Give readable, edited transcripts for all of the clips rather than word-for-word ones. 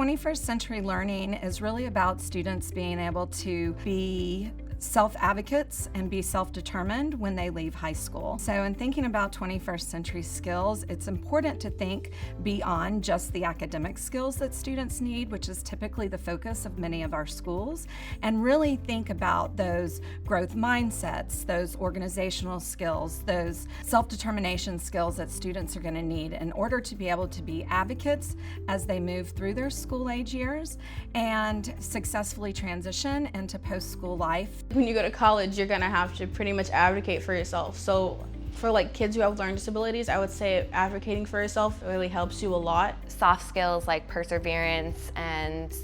21st century learning is really about students being able to be self-advocates and be self-determined when they leave high school. So in thinking about 21st century skills, it's important to think beyond just the academic skills that students need, which is typically the focus of many of our schools, and really think about those growth mindsets, those organizational skills, those self-determination skills that students are going to need in order to be able to be advocates as they move through their school age years and successfully transition into post-school life. When you go to college, you're gonna have to pretty much advocate for yourself. So for like kids who have learning disabilities, I would say advocating for yourself really helps you a lot. Soft skills like perseverance and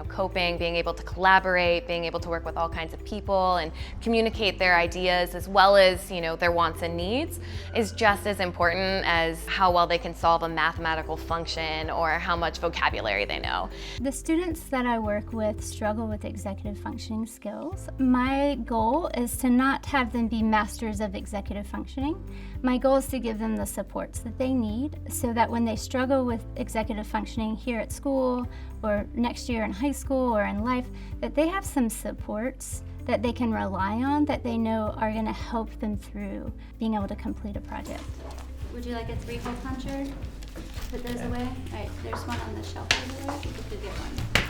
coping, being able to collaborate, being able to work with all kinds of people and communicate their ideas as well as their wants and needs is just as important as how well they can solve a mathematical function or how much vocabulary they know. The students that I work with struggle with executive functioning skills. My goal is to not have them be masters of executive functioning. My goal is to give them the supports that they need so that when they struggle with executive functioning here at school or next year in high school or in life, that they have some supports that they can rely on that they know are going to help them through being able to complete a project. Would you like a 3-hole puncher? Put those away? All right, there's one on the shelf over there. You could get one.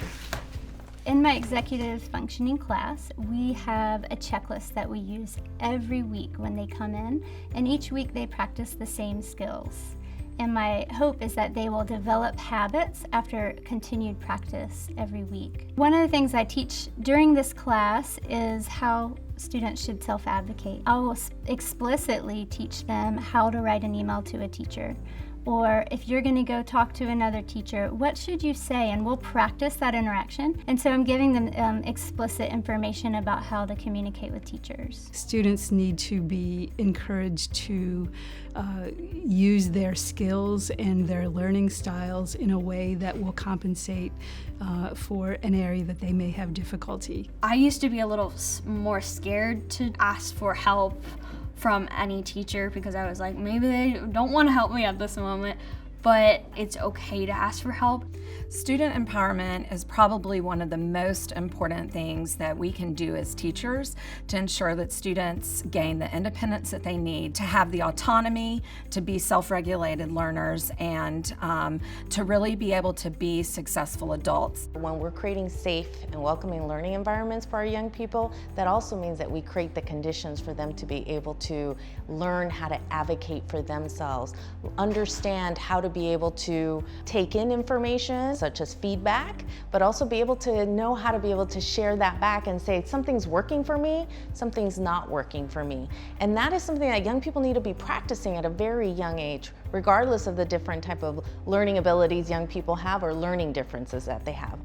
In my executive functioning class, we have a checklist that we use every week when they come in, and each week they practice the same skills. And my hope is that they will develop habits after continued practice every week. One of the things I teach during this class is how students should self-advocate. I will explicitly teach them how to write an email to a teacher. Or if you're going to go talk to another teacher, what should you say? And we'll practice that interaction. And so I'm giving them explicit information about how to communicate with teachers. Students need to be encouraged to use their skills and their learning styles in a way that will compensate for an area that they may have difficulty. I used to be a little more scared to ask for help from any teacher because I was like, maybe they don't want to help me at this moment, but it's okay to ask for help. Student empowerment is probably one of the most important things that we can do as teachers to ensure that students gain the independence that they need to have the autonomy to be self-regulated learners and to really be able to be successful adults. When we're creating safe and welcoming learning environments for our young people, that also means that we create the conditions for them to be able to learn how to advocate for themselves, understand how to be able to take in information such as feedback, but also be able to know how to be able to share that back and say something's working for me, something's not working for me. And that is something that young people need to be practicing at a very young age, regardless of the different type of learning abilities young people have or learning differences that they have.